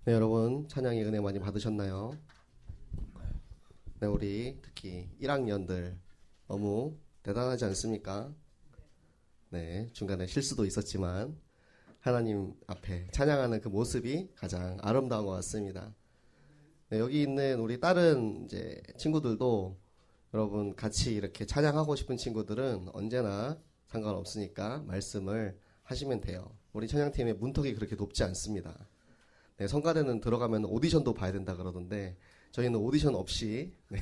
네, 여러분 찬양의 은혜 많이 받으셨나요? 네, 우리 특히 1학년들 너무 대단하지 않습니까? 네, 중간에 실수도 있었지만 하나님 앞에 찬양하는 그 모습이 가장 아름다운 것 같습니다. 네, 여기 있는 우리 다른 이제 친구들도 여러분 같이 이렇게 찬양하고 싶은 친구들은 언제나 상관없으니까 말씀을 하시면 돼요. 우리 찬양팀의 문턱이 그렇게 높지 않습니다. 네, 성가대는 들어가면 오디션도 봐야 된다 그러던데 저희는 오디션 없이 네,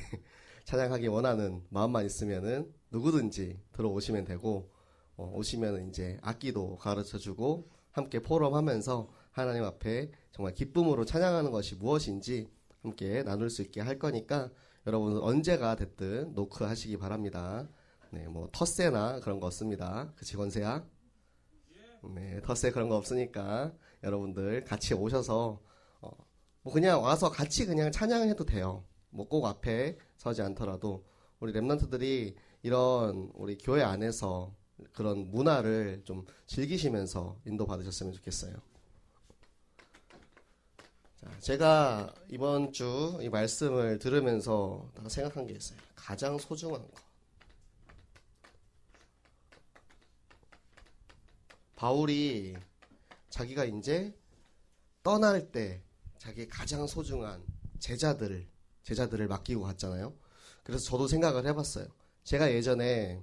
찬양하기 원하는 마음만 있으면은 누구든지 들어오시면 되고 오시면 이제 악기도 가르쳐주고 함께 포럼하면서 하나님 앞에 정말 기쁨으로 찬양하는 것이 무엇인지 함께 나눌 수 있게 할 거니까 여러분 언제가 됐든 노크하시기 바랍니다. 네, 뭐 텃세나 그런 거 없습니다. 그치 권세야? 네, 텃세 그런 거 없으니까 여러분들 같이 오셔서 뭐 그냥 와서 같이 그냥 찬양해도 돼요. 뭐 꼭 앞에 서지 않더라도 우리 랩런트들이 이런 우리 교회 안에서 그런 문화를 좀 즐기시면서 인도 받으셨으면 좋겠어요. 자, 제가 이번 주 이 말씀을 들으면서 생각한 게 있어요. 가장 소중한 거. 바울이 자기가 이제 떠날 때 자기 가장 소중한 제자들을 맡기고 갔잖아요. 그래서 저도 생각을 해봤어요. 제가 예전에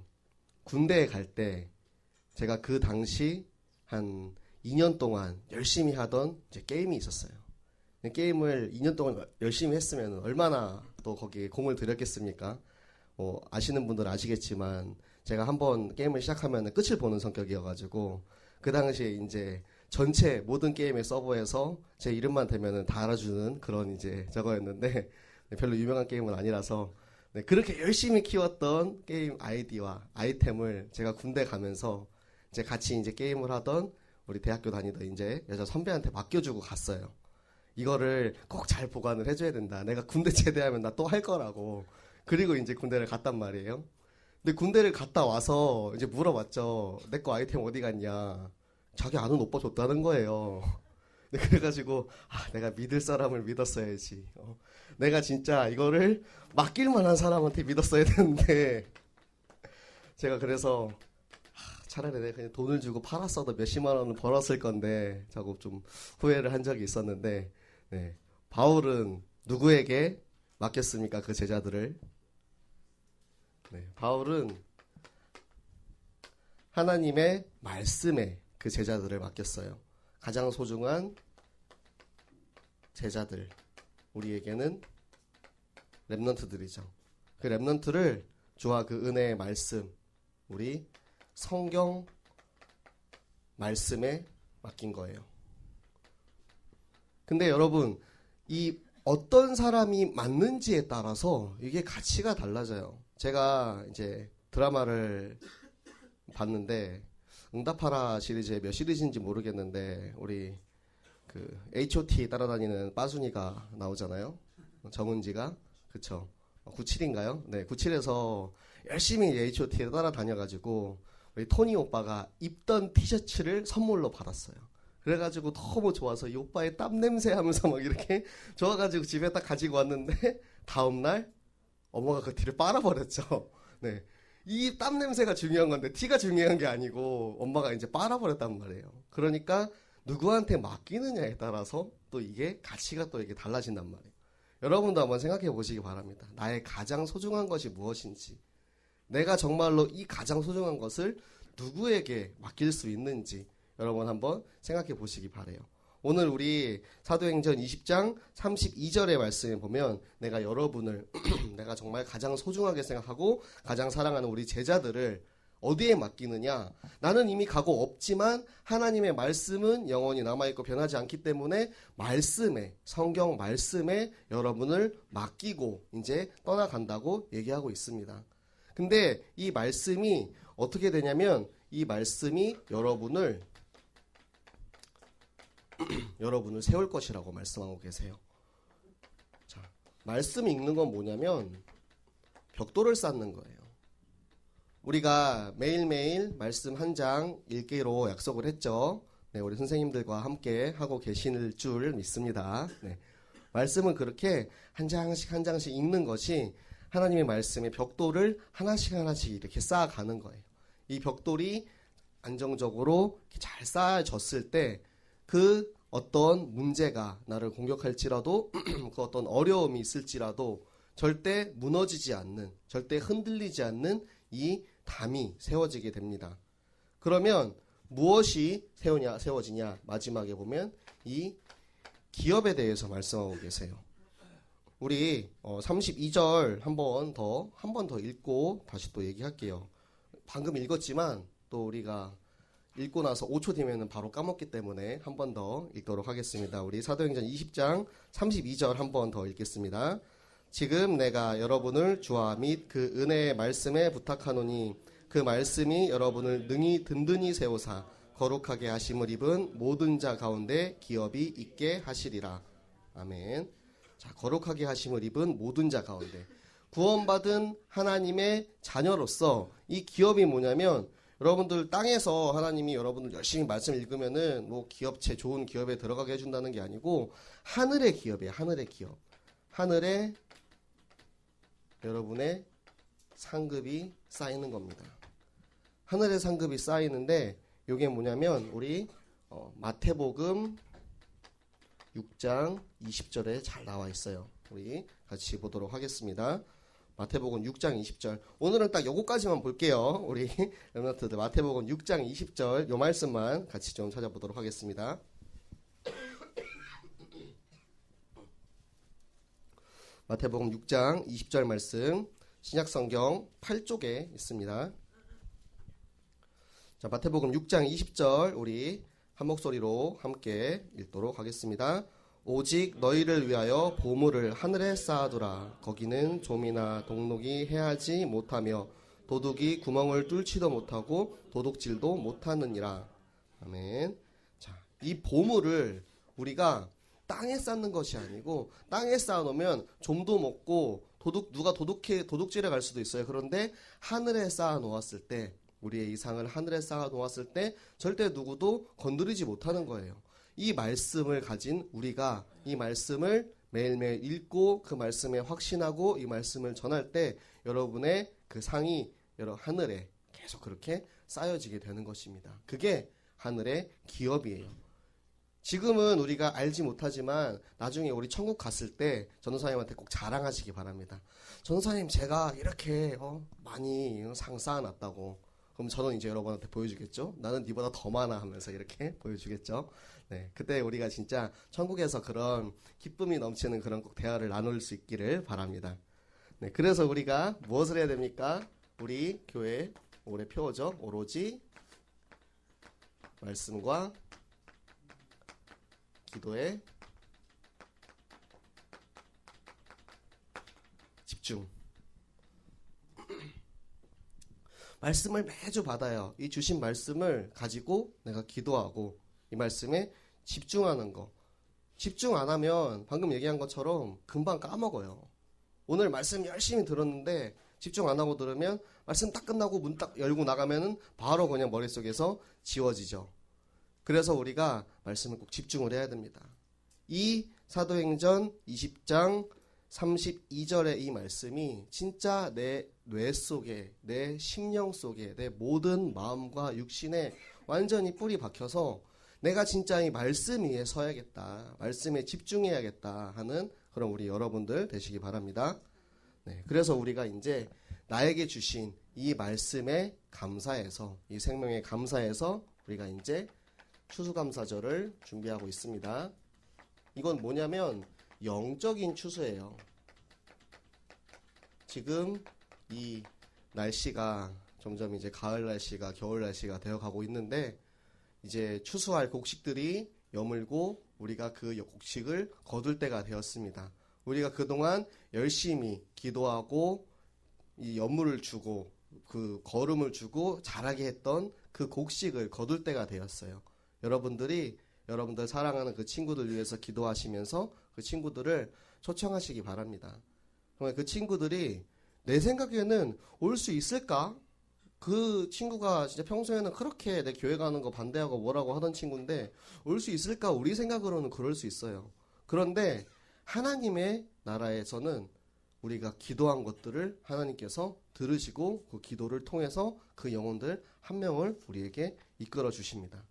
군대에 갈 때 제가 그 당시 한 2년 동안 열심히 하던 이제 게임이 있었어요. 게임을 2년 동안 열심히 했으면 얼마나 또 거기에 공을 들였겠습니까? 아시는 분들은 아시겠지만 제가 한번 게임을 시작하면 끝을 보는 성격이어가지고 그 당시에 이제 전체 모든 게임의 서버에서 제 이름만 대면은 다 알아주는 그런 이제 저거였는데 별로 유명한 게임은 아니라서 네, 그렇게 열심히 키웠던 게임 아이디와 아이템을 제가 군대 가면서 이제 같이 이제 게임을 하던 우리 대학교 다니던 이제 여자 선배한테 맡겨주고 갔어요. 이거를 꼭 잘 보관을 해줘야 된다. 내가 군대 제대하면 나 또 할 거라고. 그리고 이제 군대를 갔단 말이에요. 근데 군대를 갔다 와서 이제 물어봤죠. 내 거 아이템 어디 갔냐. 자기 아는 오빠 줬다는 거예요. 네, 그래가지고 내가 믿을 사람을 믿었어야지. 내가 진짜 이거를 맡길 만한 사람한테 믿었어야 되는데 제가 그래서 차라리 내가 그냥 돈을 주고 팔았어도 몇십만 원은 벌었을 건데 자꾸 좀 후회를 한 적이 있었는데 네, 바울은 누구에게 맡겼습니까? 그 제자들을. 네, 바울은 하나님의 말씀에 그 제자들을 맡겼어요. 가장 소중한 제자들, 우리에게는 랩넌트들이죠. 그 랩넌트를 주와 그 은혜의 말씀, 우리 성경 말씀에 맡긴 거예요. 근데 여러분, 이 어떤 사람이 맞는지에 따라서 이게 가치가 달라져요. 제가 이제 드라마를 봤는데 응답하라 시리즈의 몇 시리즈인지 모르겠는데 우리 그 H.O.T 따라다니는 빠순이가 나오잖아요. 정은지가 그쵸? 97인가요? 네, 97에서 열심히 H.O.T에 따라다녀가지고 우리 토니 오빠가 입던 티셔츠를 선물로 받았어요. 그래가지고 너무 좋아서 이 오빠의 땀 냄새 하면서 막 이렇게 좋아가지고 집에 딱 가지고 왔는데 다음날 엄마가 그 티를 빨아버렸죠. 네. 이 땀 냄새가 중요한 건데 티가 중요한 게 아니고 엄마가 이제 빨아버렸단 말이에요. 그러니까 누구한테 맡기느냐에 따라서 또 이게 가치가 또 이게 달라진단 말이에요. 여러분도 한번 생각해 보시기 바랍니다. 나의 가장 소중한 것이 무엇인지, 내가 정말로 이 가장 소중한 것을 누구에게 맡길 수 있는지 여러분 한번 생각해 보시기 바래요. 오늘 우리 사도행전 20장 32절의 말씀에 보면 내가 여러분을 내가 정말 가장 소중하게 생각하고 가장 사랑하는 우리 제자들을 어디에 맡기느냐. 나는 이미 가고 없지만 하나님의 말씀은 영원히 남아있고 변하지 않기 때문에 말씀에, 성경 말씀에 여러분을 맡기고 이제 떠나간다고 얘기하고 있습니다. 근데 이 말씀이 어떻게 되냐면 이 말씀이 여러분을 세울 것이라고 말씀하고 계세요. 자, 말씀 읽는 건 뭐냐면 벽돌을 쌓는 거예요. 우리가 매일매일 말씀 한 장 읽기로 약속을 했죠. 네, 우리 선생님들과 함께 하고 계실 줄 믿습니다. 네. 말씀은 그렇게 한 장씩 한 장씩 읽는 것이 하나님의 말씀의 벽돌을 하나씩 하나씩 이렇게 쌓아가는 거예요. 이 벽돌이 안정적으로 잘 쌓아졌을 때 그 어떤 문제가 나를 공격할지라도 그 어떤 어려움이 있을지라도 절대 무너지지 않는, 절대 흔들리지 않는 이 담이 세워지게 됩니다. 그러면 무엇이 세워지냐? 마지막에 보면 이 기업에 대해서 말씀하고 계세요. 우리 32절 한 번 더 읽고 다시 또 얘기할게요. 방금 읽었지만 또 우리가 읽고 나서 5초 뒤면은 바로 까먹기 때문에 한 번 더 읽도록 하겠습니다. 우리 사도행전 20장 32절 한 번 더 읽겠습니다. 지금 내가 여러분을 주와 및 그 은혜의 말씀에 부탁하노니 그 말씀이 여러분을 능히 든든히 세우사 거룩하게 하심을 입은 모든 자 가운데 기업이 있게 하시리라. 아멘. 자, 거룩하게 하심을 입은 모든 자 가운데 구원받은 하나님의 자녀로서 이 기업이 뭐냐면 여러분들 땅에서 하나님이 여러분들 열심히 말씀 읽으면은 뭐 기업체 좋은 기업에 들어가게 해준다는 게 아니고 하늘의 기업이에요. 하늘의 기업. 하늘에 여러분의 상급이 쌓이는 겁니다. 하늘의 상급이 쌓이는데 이게 뭐냐면 우리 마태복음 6장 20절에 잘 나와 있어요. 우리 같이 보도록 하겠습니다. 마태복음 6장 20절. 오늘은 딱 요거까지만 볼게요. 우리 렘넌트들 마태복음 6장 20절 요 말씀만 같이 좀 찾아보도록 하겠습니다. 마태복음 6장 20절 말씀 신약성경 8쪽에 있습니다. 자, 마태복음 6장 20절 우리 한 목소리로 함께 읽도록 하겠습니다. 오직 너희를 위하여 보물을 하늘에 쌓아두라. 거기는 좀이나 동록이 해하지 못하며 도둑이 구멍을 뚫지도 못하고 도둑질도 못하느니라. 아멘. 자, 이 보물을 우리가 땅에 쌓는 것이 아니고 땅에 쌓아놓으면 좀도 먹고 누가 도둑질에 갈 수도 있어요. 그런데 하늘에 쌓아 놓았을 때 우리의 이 상을 하늘에 쌓아 놓았을 때 절대 누구도 건드리지 못하는 거예요. 이 말씀을 가진 우리가 이 말씀을 매일매일 읽고 그 말씀에 확신하고 이 말씀을 전할 때 여러분의 그 상이 하늘에 계속 그렇게 쌓여지게 되는 것입니다. 그게 하늘의 기업이에요. 지금은 우리가 알지 못하지만 나중에 우리 천국 갔을 때 전도사님한테 꼭 자랑하시기 바랍니다. 전도사님 제가 이렇게 많이 상 쌓아놨다고. 그럼 저는 이제 여러분한테 보여주겠죠. 나는 니보다 더 많아 하면서 이렇게 보여주겠죠. 네, 그때 우리가 진짜 천국에서 그런 기쁨이 넘치는 그런 꼭 대화를 나눌 수 있기를 바랍니다. 네, 그래서 우리가 무엇을 해야 됩니까? 우리 교회 올해 표어죠. 오로지 말씀과 기도에 집중. 말씀을 매주 받아요. 이 주신 말씀을 가지고 내가 기도하고 이 말씀에 집중하는 거. 집중 안 하면 방금 얘기한 것처럼 금방 까먹어요. 오늘 말씀 열심히 들었는데 집중 안 하고 들으면 말씀 딱 끝나고 문 딱 열고 나가면은 바로 그냥 머릿속에서 지워지죠. 그래서 우리가 말씀을 꼭 집중을 해야 됩니다. 이 사도행전 20장 32절의 이 말씀이 진짜 내 뇌 속에, 내 심령 속에, 내 모든 마음과 육신에 완전히 뿌리 박혀서 내가 진짜 이 말씀 위에 서야겠다, 말씀에 집중해야겠다 하는 그런 우리 여러분들 되시기 바랍니다. 네, 그래서 우리가 이제 나에게 주신 이 말씀에 감사해서, 이 생명에 감사해서 우리가 이제 추수감사절을 준비하고 있습니다. 이건 뭐냐면 영적인 추수예요. 지금 이 날씨가 점점 이제 가을 날씨가 겨울 날씨가 되어가고 있는데 이제 추수할 곡식들이 여물고 우리가 그 곡식을 거둘 때가 되었습니다. 우리가 그동안 열심히 기도하고 이 여물을 주고 그 거름을 주고 자라게 했던 그 곡식을 거둘 때가 되었어요. 여러분들 사랑하는 그 친구들 위해서 기도하시면서 그 친구들을 초청하시기 바랍니다. 정말 그 친구들이 내 생각에는 올 수 있을까? 그 친구가 진짜 평소에는 그렇게 내 교회 가는 거 반대하고 뭐라고 하던 친구인데 올 수 있을까? 우리 생각으로는 그럴 수 있어요. 그런데 하나님의 나라에서는 우리가 기도한 것들을 하나님께서 들으시고 그 기도를 통해서 그 영혼들 한 명을 우리에게 이끌어 주십니다.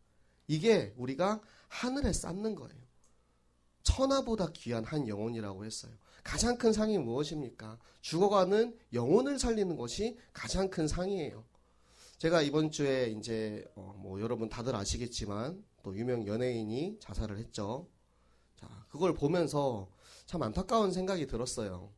이게 우리가 하늘에 쌓는 거예요. 천하보다 귀한 한 영혼이라고 했어요. 가장 큰 상이 무엇입니까? 죽어가는 영혼을 살리는 것이 가장 큰 상이에요. 제가 이번 주에 이제 뭐 여러분 다들 아시겠지만 또 유명 연예인이 자살을 했죠. 자, 그걸 보면서 참 안타까운 생각이 들었어요.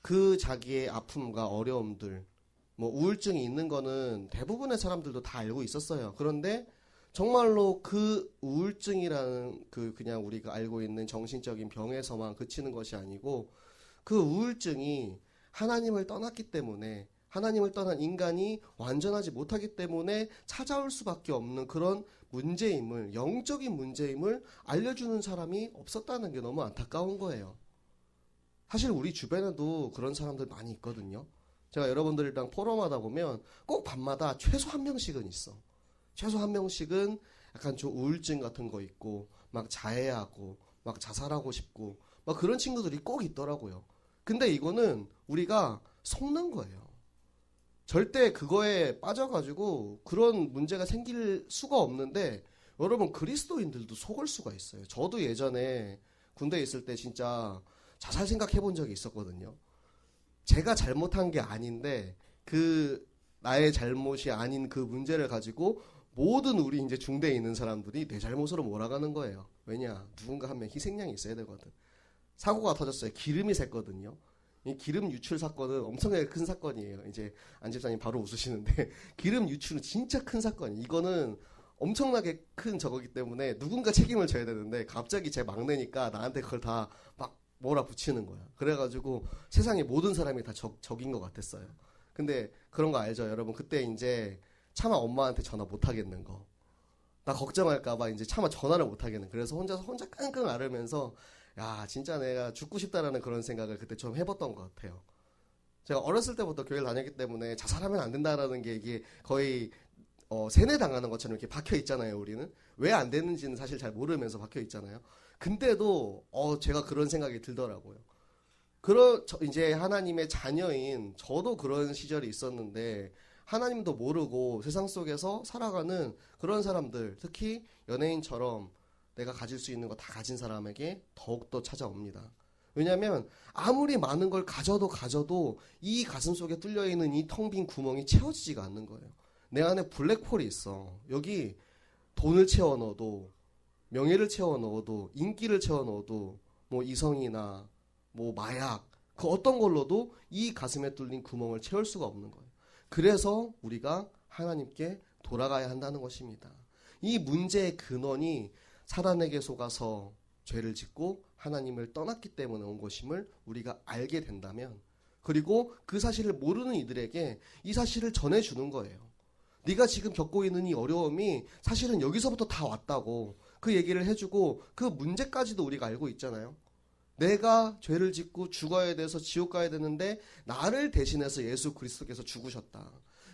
그 자기의 아픔과 어려움들, 뭐 우울증이 있는 거는 대부분의 사람들도 다 알고 있었어요. 그런데 정말로 그 우울증이라는 그 그냥 우리가 알고 있는 정신적인 병에서만 그치는 것이 아니고 그 우울증이 하나님을 떠났기 때문에 하나님을 떠난 인간이 완전하지 못하기 때문에 찾아올 수밖에 없는 그런 문제임을, 영적인 문제임을 알려주는 사람이 없었다는 게 너무 안타까운 거예요. 사실 우리 주변에도 그런 사람들 많이 있거든요. 제가 여러분들이랑 포럼하다 보면 꼭 밤마다 최소 한 명씩은 있어. 최소 한 명씩은 약간 좀 우울증 같은 거 있고 막 자해하고 막 자살하고 싶고 막 그런 친구들이 꼭 있더라고요. 근데 이거는 우리가 속는 거예요. 절대 그거에 빠져가지고 그런 문제가 생길 수가 없는데 여러분 그리스도인들도 속을 수가 있어요. 저도 예전에 군대에 있을 때 진짜 자살 생각해 본 적이 있었거든요. 제가 잘못한 게 아닌데 그 나의 잘못이 아닌 그 문제를 가지고 모든 우리 이제 중대에 있는 사람들이 내 잘못으로 몰아가는 거예요. 왜냐? 누군가 한 명 희생양이 있어야 되거든. 사고가 터졌어요. 기름이 샜거든요. 이 기름 유출 사건은 엄청나게 큰 사건이에요. 이제 안 집사님 바로 웃으시는데 기름 유출은 진짜 큰 사건이에요. 이거는 엄청나게 큰 저거기 때문에 누군가 책임을 져야 되는데 갑자기 제 막내니까 나한테 그걸 다 막 몰아붙이는 거야. 그래가지고 세상의 모든 사람이 다 적인 것 같았어요. 근데 그런 거 알죠? 여러분 그때 이제 차마 엄마한테 전화 못 하겠는 거. 나 걱정할까봐 이제 차마 전화를 못 하겠는. 그래서 혼자 끙끙 앓으면서 야 진짜 내가 죽고 싶다라는 그런 생각을 그때 좀 해봤던 것 같아요. 제가 어렸을 때부터 교회를 다녔기 때문에 자살하면 안 된다라는 게 이게 거의 세뇌당하는 것처럼 이렇게 박혀 있잖아요. 우리는 왜 안 되는지는 사실 잘 모르면서 박혀 있잖아요. 근데도 제가 그런 생각이 들더라고요. 이제 하나님의 자녀인 저도 그런 시절이 있었는데 하나님도 모르고 세상 속에서 살아가는 그런 사람들, 특히 연예인처럼 내가 가질 수 있는 거 다 가진 사람에게 더욱더 찾아옵니다. 왜냐하면 아무리 많은 걸 가져도 이 가슴 속에 뚫려있는 이 텅 빈 구멍이 채워지지가 않는 거예요. 내 안에 블랙홀이 있어. 여기 돈을 채워 넣어도, 명예를 채워 넣어도, 인기를 채워 넣어도, 뭐 이성이나 뭐 마약, 그 어떤 걸로도 이 가슴에 뚫린 구멍을 채울 수가 없는 거예요. 그래서 우리가 하나님께 돌아가야 한다는 것입니다. 이 문제의 근원이 사단에게 속아서 죄를 짓고 하나님을 떠났기 때문에 온 것임을 우리가 알게 된다면, 그리고 그 사실을 모르는 이들에게 이 사실을 전해주는 거예요. 네가 지금 겪고 있는 이 어려움이 사실은 여기서부터 다 왔다고 그 얘기를 해주고 그 문제까지도 우리가 알고 있잖아요. 내가 죄를 짓고 죽어야 돼서 지옥 가야 되는데 나를 대신해서 예수 그리스도께서 죽으셨다.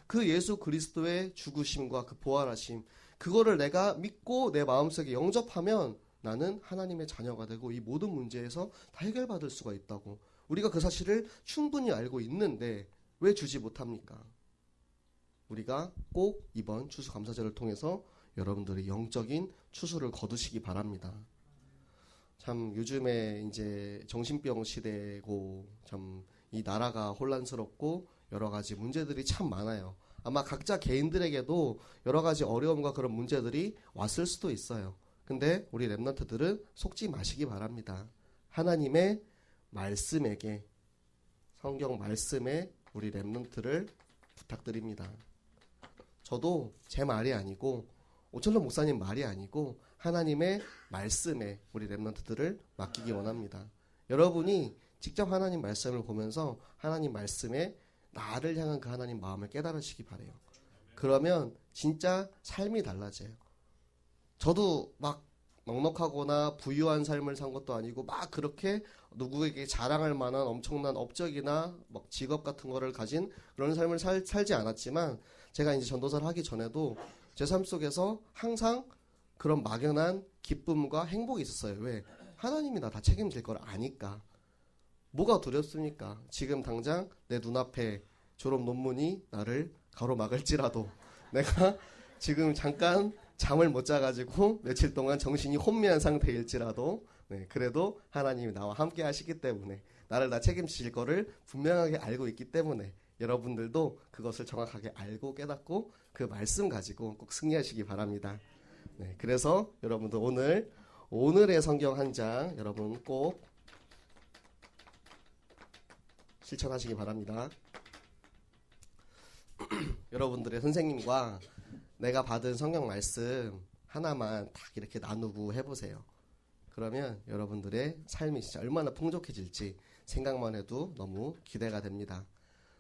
그 예수 그리스도의 죽으심과 그 부활하심, 그거를 내가 믿고 내 마음속에 영접하면 나는 하나님의 자녀가 되고 이 모든 문제에서 다 해결받을 수가 있다고. 우리가 그 사실을 충분히 알고 있는데 왜 주지 못합니까? 우리가 꼭 이번 추수감사절을 통해서 여러분들이 영적인 추수를 거두시기 바랍니다. 참 요즘에 이제 정신병 시대고 참 이 나라가 혼란스럽고 여러 가지 문제들이 참 많아요. 아마 각자 개인들에게도 여러 가지 어려움과 그런 문제들이 왔을 수도 있어요. 근데 우리 랩런트들은 속지 마시기 바랍니다. 하나님의 말씀에게, 성경 말씀에 우리 랩런트를 부탁드립니다. 저도 제 말이 아니고 오철로 목사님 말이 아니고 하나님의 말씀에 우리 랩런트들을 맡기기 원합니다. 여러분이 직접 하나님 말씀을 보면서 하나님 말씀에 나를 향한 그 하나님 마음을 깨달으시기 바래요. 그러면 진짜 삶이 달라져요. 저도 막 넉넉하거나 부유한 삶을 산 것도 아니고 막 그렇게 누구에게 자랑할 만한 엄청난 업적이나 막 직업 같은 거를 가진 그런 삶을 살지 않았지만 제가 이제 전도사를 하기 전에도 제 삶 속에서 항상 그런 막연한 기쁨과 행복이 있었어요. 왜? 하나님이 나 다 책임질 걸 아니까. 뭐가 두렵습니까? 지금 당장 내 눈앞에 졸업 논문이 나를 가로막을지라도 내가 지금 잠깐 잠을 못 자가지고 며칠 동안 정신이 혼미한 상태일지라도 네, 그래도 하나님이 나와 함께 하시기 때문에 나를 다 책임지실 거를 분명하게 알고 있기 때문에 여러분들도 그것을 정확하게 알고 깨닫고 그 말씀 가지고 꼭 승리하시기 바랍니다. 네, 그래서 여러분들 오늘의 성경 한 장 여러분 꼭 실천하시기 바랍니다. 여러분들의 선생님과 내가 받은 성경 말씀 하나만 딱 이렇게 나누고 해보세요. 그러면 여러분들의 삶이 진짜 얼마나 풍족해질지 생각만 해도 너무 기대가 됩니다.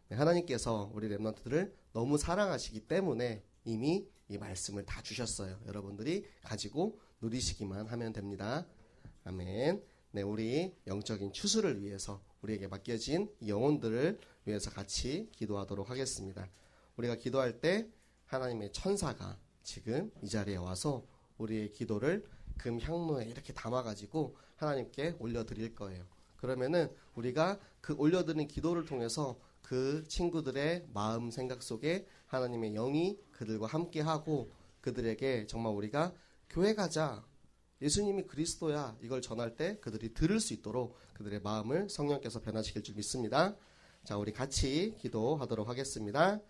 네, 하나님께서 우리 렘넌트들을 너무 사랑하시기 때문에 이미 이 말씀을 다 주셨어요. 여러분들이 가지고 누리시기만 하면 됩니다. 아멘. 네, 우리 영적인 추수를 위해서 우리에게 맡겨진 이 영혼들을 위해서 같이 기도하도록 하겠습니다. 우리가 기도할 때 하나님의 천사가 지금 이 자리에 와서 우리의 기도를 금 향로에 이렇게 담아가지고 하나님께 올려드릴 거예요. 그러면은 우리가 그 올려드린 기도를 통해서 그 친구들의 마음 생각 속에 하나님의 영이 그들과 함께하고 그들에게 정말 우리가 교회 가자, 예수님이 그리스도야 이걸 전할 때 그들이 들을 수 있도록 그들의 마음을 성령께서 변화시킬 줄 믿습니다. 자, 우리 같이 기도하도록 하겠습니다.